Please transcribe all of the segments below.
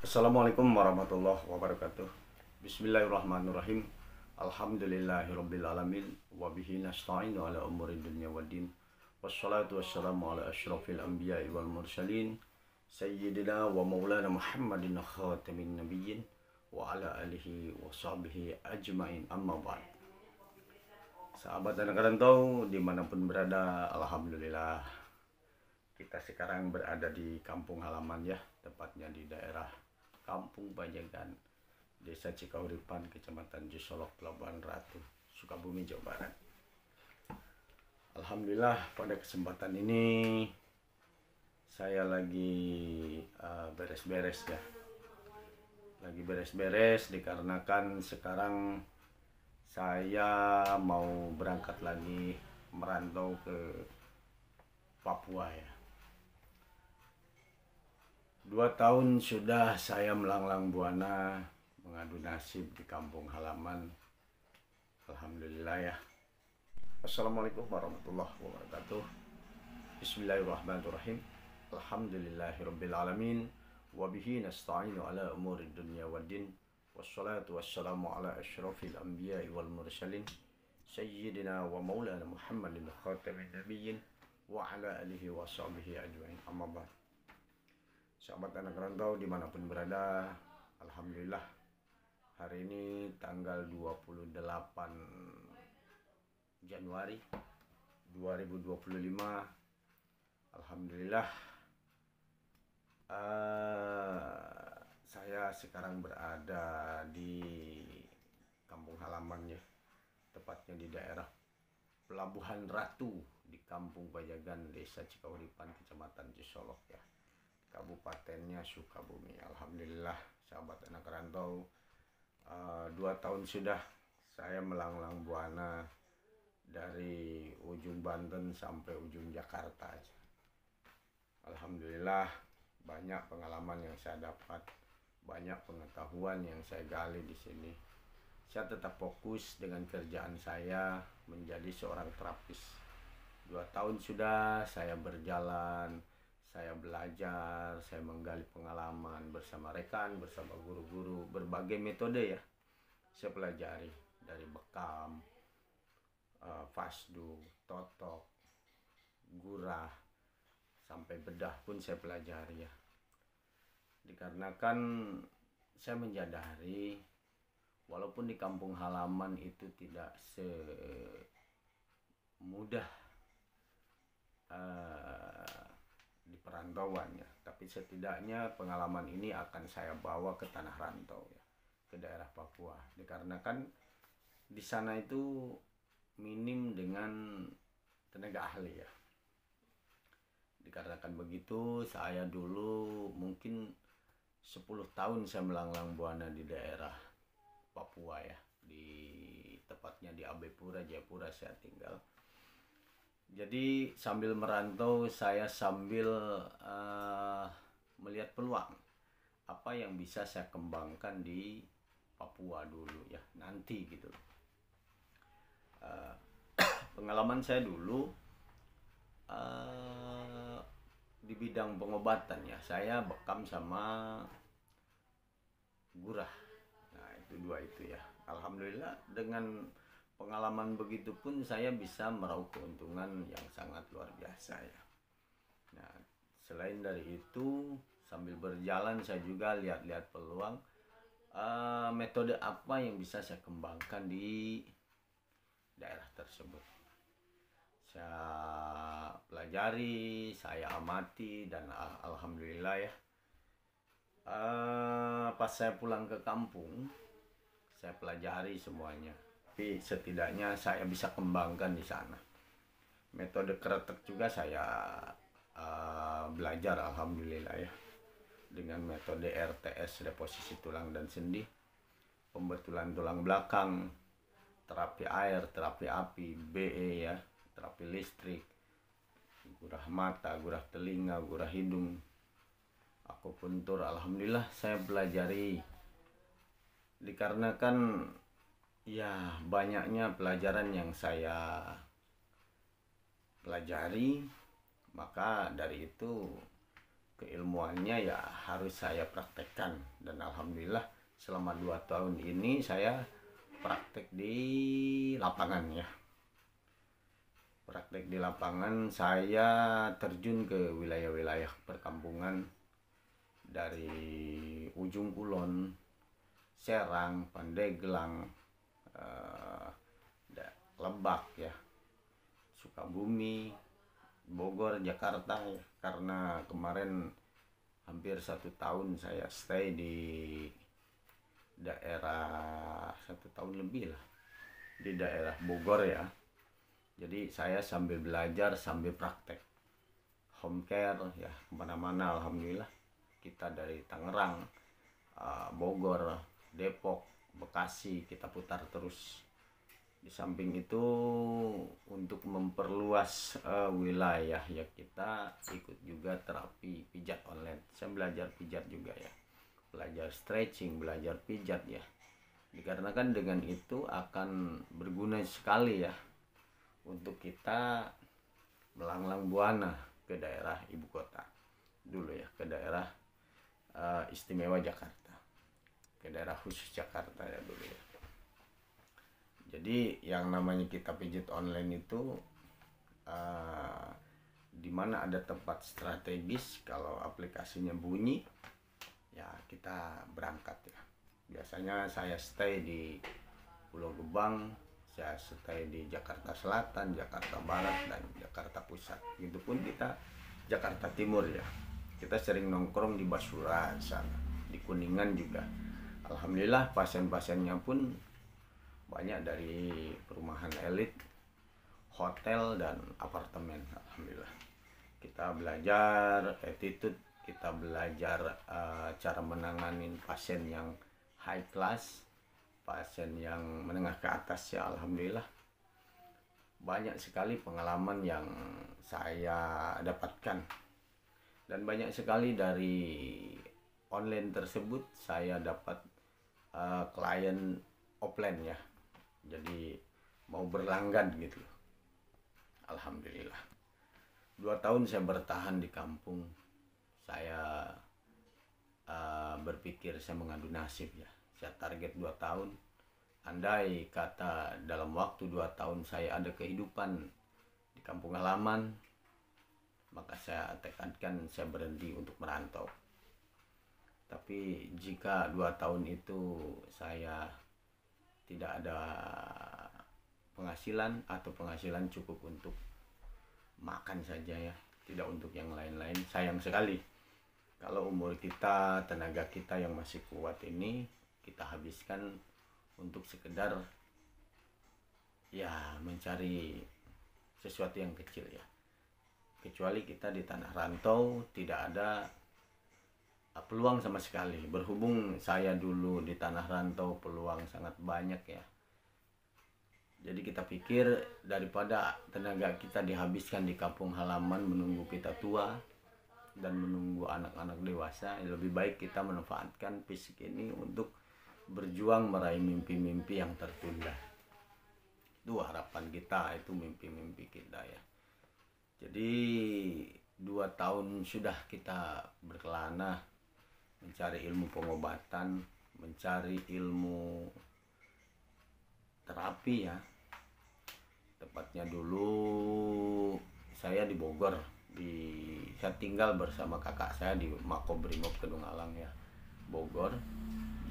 Assalamualaikum warahmatullahi wabarakatuh. Bismillahirrahmanirrahim. Alhamdulillahirabbil alamin wa bihi nasta'inu ala umuri dunya waddin. Wassalatu wassalamu ala asyrafil anbiya'i wal mursalin sayyidina wa maulana Muhammadin khatamin nabiyyin wa ala alihi wa sahbihi ajmain, amma ba'd. Sahabat anak rantau dimanapun berada, alhamdulillah kita sekarang berada di kampung halaman ya, tepatnya di daerah Kampung Bajagan, Desa Cikauripan, Kecamatan Cisolok, Pelabuhan Ratu, Sukabumi, Jawa Barat. Alhamdulillah pada kesempatan ini saya lagi beres-beres ya. Lagi beres-beres dikarenakan sekarang saya mau berangkat lagi merantau ke Papua ya. 2 tahun sudah saya melanglang buana mengadu nasib di kampung halaman. Alhamdulillah ya. Assalamualaikum warahmatullahi wabarakatuh. Bismillahirrahmanirrahim. Alhamdulillahirabbil alamin wa bihi nasta'inu ala umuri dunya waddin. Wassalatu wassalamu ala asyrafil anbiya'i wal mursalin sayyidina wa maulana Muhammadin khatamin nabiyyin wa ala alihi wa sahbihi ajmain, amma ba'd. Sahabat anak rantau dimanapun berada, alhamdulillah hari ini tanggal 28 Januari 2025. Alhamdulillah saya sekarang berada di kampung halaman ya, tepatnya di daerah Pelabuhan Ratu di Kampung Bajagan, Desa Cikauripan, Kecamatan Cisolok ya, Kabupatennya Sukabumi. Alhamdulillah sahabat anak rantau, 2 tahun sudah saya melanglang buana dari ujung Banten sampai ujung Jakarta aja. Alhamdulillah banyak pengalaman yang saya dapat, banyak pengetahuan yang saya gali di sini. Saya tetap fokus dengan kerjaan saya menjadi seorang terapis. 2 tahun sudah saya berjalan, saya belajar, saya menggali pengalaman bersama rekan, bersama guru-guru, berbagai metode ya. Saya pelajari dari bekam, fasdu, totok, gurah, sampai bedah pun saya pelajari ya. Dikarenakan saya menyadari walaupun di kampung halaman itu tidak semudah di perantauan ya, tapi setidaknya pengalaman ini akan saya bawa ke tanah rantau ya, ke daerah Papua. Dikarenakan di sana itu minim dengan tenaga ahli ya. Dikarenakan begitu, saya dulu mungkin 10 tahun saya melanglang buana di daerah Papua ya, tepatnya di Abepura, Jayapura saya tinggal. Jadi sambil merantau saya sambil melihat peluang apa yang bisa saya kembangkan di Papua dulu ya, nanti gitu. Pengalaman saya dulu di bidang pengobatan ya, saya bekam sama gurah. Nah itu 2 itu ya. Alhamdulillah dengan pengalaman begitu pun saya bisa meraup keuntungan yang sangat luar biasa ya. Nah selain dari itu, sambil berjalan saya juga lihat-lihat peluang metode apa yang bisa saya kembangkan di daerah tersebut. Saya pelajari, saya amati, dan alhamdulillah ya, pas saya pulang ke kampung saya pelajari semuanya. Tapi setidaknya saya bisa kembangkan di sana. Metode kretek juga saya belajar alhamdulillah ya, dengan metode RTS, reposisi tulang dan sendi, pembetulan tulang belakang, terapi air, terapi api, BE ya, terapi listrik, gurah mata, gurah telinga, gurah hidung, akupuntur. Alhamdulillah saya pelajari. Dikarenakan ya banyaknya pelajaran yang saya pelajari, maka dari itu keilmuannya ya harus saya praktekkan, dan alhamdulillah selama 2 tahun ini saya praktek di lapangan ya. Praktek di lapangan, saya terjun ke wilayah-wilayah perkampungan dari ujung Kulon, Serang, Pandeglang, Lebak ya, Sukabumi, Bogor, Jakarta ya. Karena kemarin hampir 1 tahun saya stay di daerah, 1 tahun lebih lah di daerah Bogor ya. Jadi saya sambil belajar sambil praktek home care ya, kemana-mana. Alhamdulillah kita dari Tangerang, Bogor, Depok, Bekasi kita putar terus. Di samping itu untuk memperluas wilayah ya, kita ikut juga terapi pijat online. Saya belajar pijat juga ya, belajar stretching, belajar pijat ya, dikarenakan dengan itu akan berguna sekali ya untuk kita melanglang buana ke daerah ibu kota dulu ya, ke daerah istimewa Jakarta, ke daerah khusus Jakarta ya dulu ya. Jadi yang namanya kita pijat online itu di mana ada tempat strategis, kalau aplikasinya bunyi ya kita berangkat ya. Biasanya saya stay di Pulau Gebang, saya stay di Jakarta Selatan, Jakarta Barat, dan Jakarta Pusat. Itu pun kita Jakarta Timur ya. Kita sering nongkrong di Basura sana, di Kuningan juga. Alhamdulillah pasien-pasiennya pun banyak dari perumahan elit, hotel, dan apartemen. Alhamdulillah kita belajar attitude, kita belajar cara menangani pasien yang high class, pasien yang menengah ke atas ya. Alhamdulillah banyak sekali pengalaman yang saya dapatkan, dan banyak sekali dari online tersebut saya dapat klien offline ya, jadi mau berlanggan gitu. Alhamdulillah 2 tahun saya bertahan di kampung. Saya berpikir saya mengadu nasib ya, saya target 2 tahun. Andai kata dalam waktu 2 tahun saya ada kehidupan di kampung halaman, maka saya tekadkan saya berhenti untuk merantau. Tapi jika 2 tahun itu saya tidak ada penghasilan, atau penghasilan cukup untuk makan saja ya, tidak untuk yang lain-lain, sayang sekali kalau umur kita, tenaga kita yang masih kuat ini kita habiskan untuk sekedar ya mencari sesuatu yang kecil ya. Kecuali kita di tanah rantau tidak ada peluang sama sekali. Berhubung saya dulu di tanah rantau peluang sangat banyak ya, jadi kita pikir daripada tenaga kita dihabiskan di kampung halaman menunggu kita tua dan menunggu anak-anak dewasa, lebih baik kita manfaatkan fisik ini untuk berjuang meraih mimpi-mimpi yang tertunda. Itu harapan kita, itu mimpi-mimpi kita ya. Jadi 2 tahun sudah kita berkelana mencari ilmu pengobatan, mencari ilmu terapi ya. Tepatnya dulu saya di Bogor, saya tinggal bersama kakak saya di Makobrimob Kedung Alang ya, Bogor.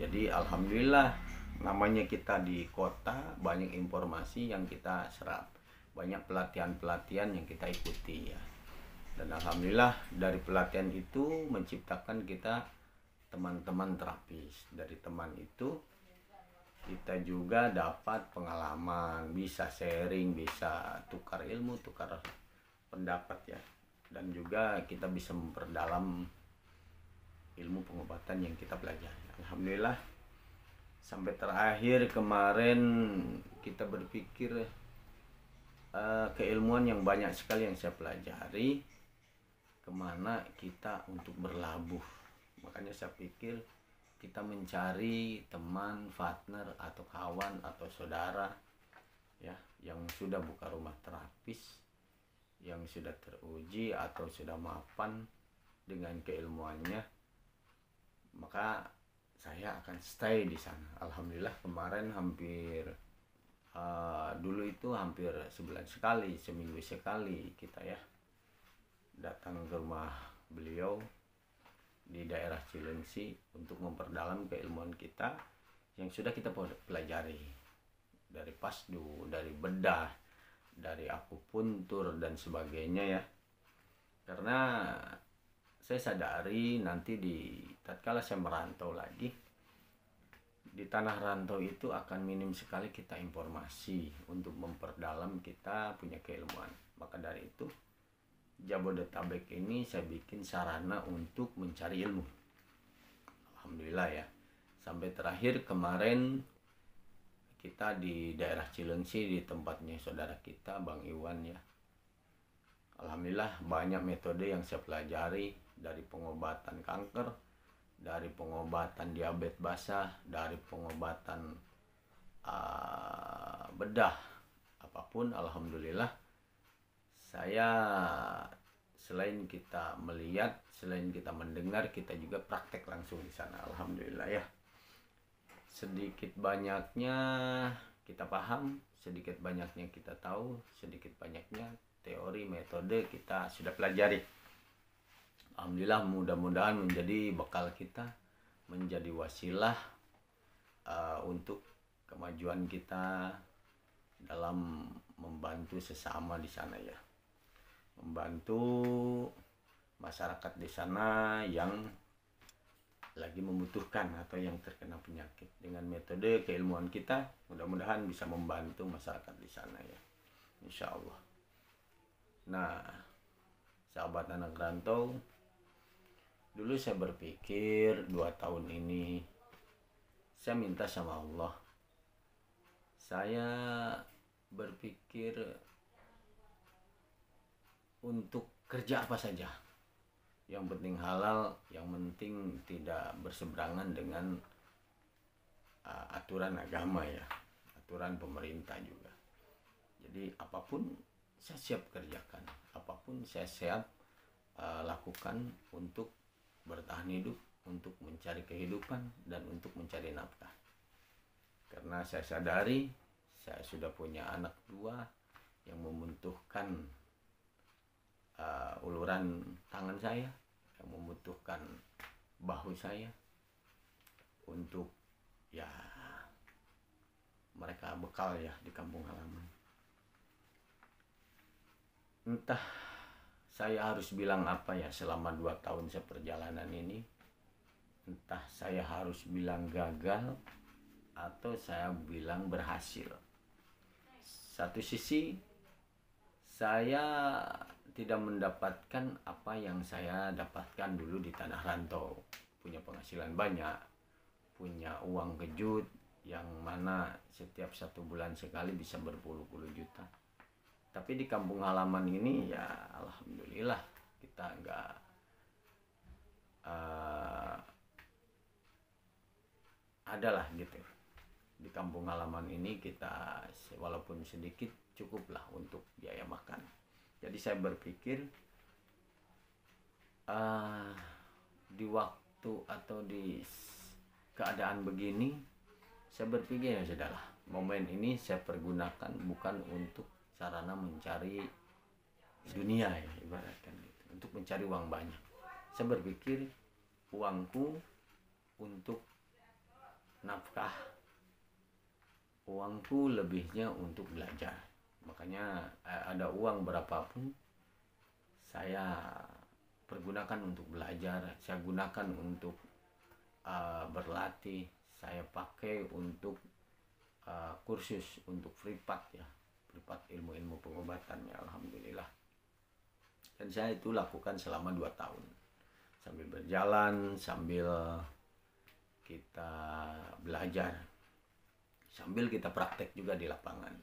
Jadi alhamdulillah namanya kita di kota, banyak informasi yang kita serap, banyak pelatihan-pelatihan yang kita ikuti ya. Dan alhamdulillah dari pelatihan itu menciptakan kita teman-teman terapis. Dari teman itu kita juga dapat pengalaman, bisa sharing, bisa tukar ilmu, tukar pendapat ya. Dan juga kita bisa memperdalam ilmu pengobatan yang kita pelajari. Alhamdulillah sampai terakhir kemarin kita berpikir keilmuan yang banyak sekali yang saya pelajari, kemana kita untuk berlabuh. Makanya saya pikir kita mencari teman, partner, atau kawan, atau saudara ya, yang sudah buka rumah terapis, yang sudah teruji atau sudah mapan dengan keilmuannya, maka saya akan stay di sana. Alhamdulillah kemarin hampir dulu itu hampir sebulan sekali, seminggu sekali kita ya datang ke rumah beliau di daerah Cilengsi untuk memperdalam keilmuan kita yang sudah kita pelajari, dari pasdu, dari bedah, dari akupuntur dan sebagainya ya. Karena saya sadari nanti tatkala saya merantau lagi, di tanah rantau itu akan minim sekali kita informasi untuk memperdalam kita punya keilmuan. Maka dari itu Jabodetabek ini saya bikin sarana untuk mencari ilmu. Alhamdulillah ya. Sampai terakhir kemarin kita di daerah Cilengsi di tempatnya saudara kita Bang Iwan ya. Alhamdulillah banyak metode yang saya pelajari, dari pengobatan kanker, dari pengobatan diabetes basah, dari pengobatan bedah, apapun. Alhamdulillah saya selain kita melihat, selain kita mendengar, kita juga praktek langsung di sana. Alhamdulillah ya. Sedikit banyaknya kita paham, sedikit banyaknya kita tahu, sedikit banyaknya teori metode kita sudah pelajari. Alhamdulillah, mudah-mudahan menjadi bekal kita, menjadi wasilah untuk kemajuan kita dalam membantu sesama di sana ya, membantu masyarakat di sana yang lagi membutuhkan atau yang terkena penyakit. Dengan metode keilmuan kita, mudah-mudahan bisa membantu masyarakat di sana ya, insya Allah. Nah, sahabat anak rantau, dulu saya berpikir 2 tahun ini saya minta sama Allah, saya berpikir untuk kerja apa saja, yang penting halal, yang penting tidak berseberangan dengan aturan agama ya, aturan pemerintah juga. Jadi apapun saya siap kerjakan, apapun saya siap lakukan untuk bertahan hidup, untuk mencari kehidupan, dan untuk mencari nafkah. Karena saya sadari saya sudah punya anak 2 yang membutuhkan uluran tangan saya, yang membutuhkan bahu saya untuk ya mereka bekal ya di kampung halaman. Entah saya harus bilang apa ya selama 2 tahun saya perjalanan ini. Entah saya harus bilang gagal atau saya bilang berhasil. Satu sisi saya tidak mendapatkan apa yang saya dapatkan dulu di tanah rantau. Punya penghasilan banyak, punya uang kejut yang mana setiap 1 bulan sekali bisa berpuluh-puluh juta. Tapi di kampung halaman ini ya alhamdulillah kita enggak adalah gitu. Di kampung halaman ini kita walaupun sedikit cukuplah untuk biaya makan. Jadi saya berpikir di waktu atau di keadaan begini, saya berpikir ya sudahlah, momen ini saya pergunakan bukan untuk sarana mencari dunia ya, ibaratkan gitu, untuk mencari uang banyak. Saya berpikir uangku untuk nafkah, uangku lebihnya untuk belajar. Makanya ada uang berapapun saya pergunakan untuk belajar, saya gunakan untuk berlatih, saya pakai untuk kursus, untuk privat ya, privat ilmu-ilmu pengobatannya. Alhamdulillah. Dan saya itu lakukan selama 2 tahun, sambil berjalan, sambil kita belajar, sambil kita praktek juga di lapangan,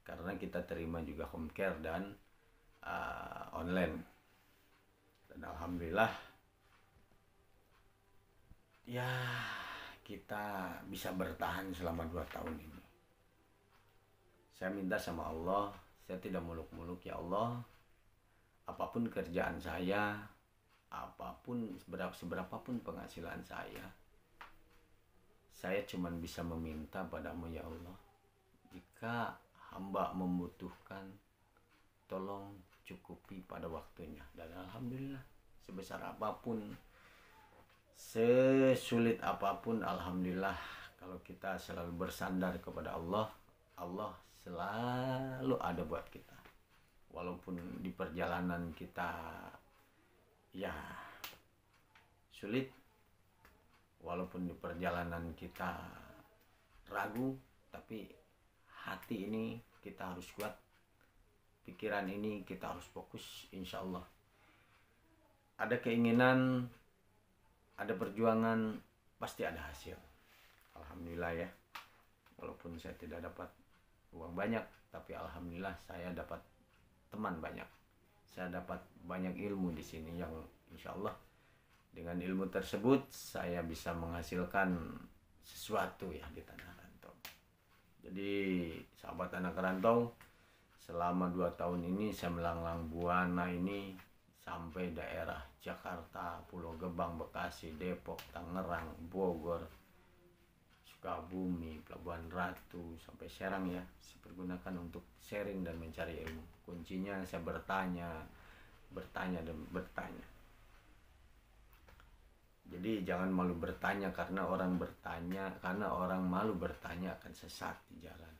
karena kita terima juga home care dan online. Dan alhamdulillah ya kita bisa bertahan selama 2 tahun ini. Saya minta sama Allah, saya tidak muluk-muluk, ya Allah, apapun kerjaan saya, apapun, seberapapun penghasilan saya cuman bisa meminta padamu ya Allah, jika hamba membutuhkan, tolong cukupi pada waktunya. Dan alhamdulillah, sebesar apapun, sesulit apapun, alhamdulillah kalau kita selalu bersandar kepada Allah, Allah selalu ada buat kita. Walaupun di perjalanan kita ya sulit, walaupun di perjalanan kita ragu, tapi hati ini kita harus kuat, pikiran ini kita harus fokus. Insya Allah ada keinginan, ada perjuangan, pasti ada hasil. Alhamdulillah ya, walaupun saya tidak dapat uang banyak, tapi alhamdulillah saya dapat teman banyak, saya dapat banyak ilmu di sini yang insya Allah dengan ilmu tersebut saya bisa menghasilkan sesuatu ya di tanah rantau. Jadi sahabat anak rantau, selama 2 tahun ini saya melanglang buana ini sampai daerah Jakarta, Pulau Gebang, Bekasi, Depok, Tangerang, Bogor, Sukabumi, Pelabuhan Ratu, sampai Serang ya. Saya pergunakan untuk sharing dan mencari ilmu. Kuncinya saya bertanya dan bertanya. Jadi jangan malu bertanya, karena orang malu bertanya akan sesat di jalan.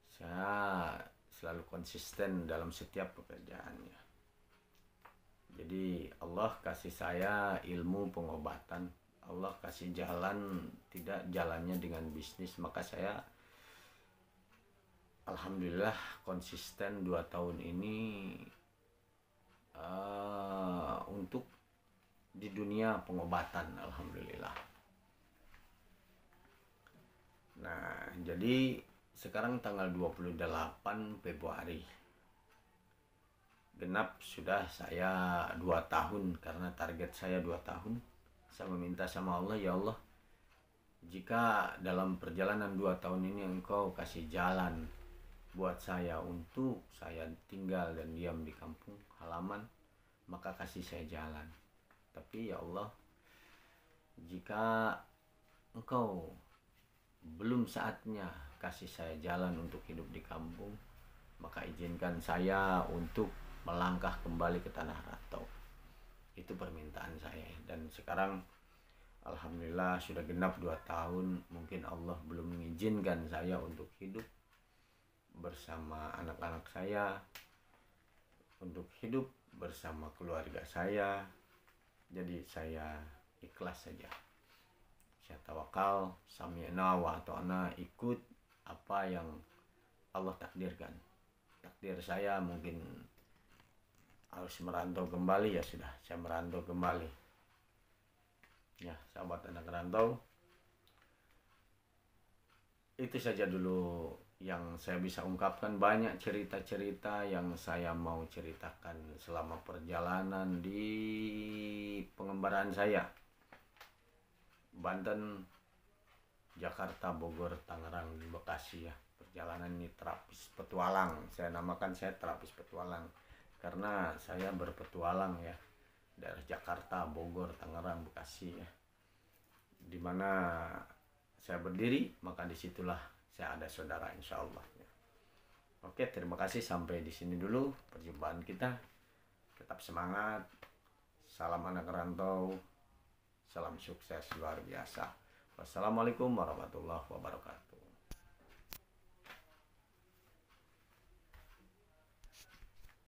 Saya selalu konsisten dalam setiap pekerjaannya. Jadi Allah kasih saya ilmu pengobatan, Allah kasih jalan, tidak jalannya dengan bisnis, maka saya alhamdulillah konsisten 2 tahun ini untuk di dunia pengobatan, alhamdulillah. Nah, jadi sekarang tanggal 28 Februari genap sudah saya 2 tahun, karena target saya 2 tahun. Saya meminta sama Allah, ya Allah, jika dalam perjalanan 2 tahun ini Engkau kasih jalan buat saya untuk saya tinggal dan diam di kampung halaman, maka kasih saya jalan. Tapi ya Allah, jika Engkau belum saatnya kasih saya jalan untuk hidup di kampung, maka izinkan saya untuk melangkah kembali ke tanah rantau. Itu permintaan saya. Dan sekarang alhamdulillah sudah genap 2 tahun. Mungkin Allah belum mengizinkan saya untuk hidup bersama anak-anak saya, untuk hidup bersama keluarga saya. Jadi saya ikhlas saja, saya tawakal, sami'na wa ata'na, ikut apa yang Allah takdirkan. Takdir saya mungkin harus merantau kembali, ya sudah, saya merantau kembali. Ya sahabat anak rantau, itu saja dulu yang saya bisa ungkapkan. Banyak cerita-cerita yang saya mau ceritakan selama perjalanan di pengembaraan saya, Banten, Jakarta, Bogor, Tangerang, Bekasi ya. Perjalanan ini terapis petualang, saya namakan saya terapis petualang, karena saya berpetualang ya, daerah Jakarta, Bogor, Tangerang, Bekasi ya. Dimana saya berdiri, maka disitulah saya ada saudara, insya Allah ya. Oke, terima kasih, sampai di sini dulu perjumpaan kita. Tetap semangat, salam anak rantau, salam sukses luar biasa. Wassalamualaikum warahmatullahi wabarakatuh.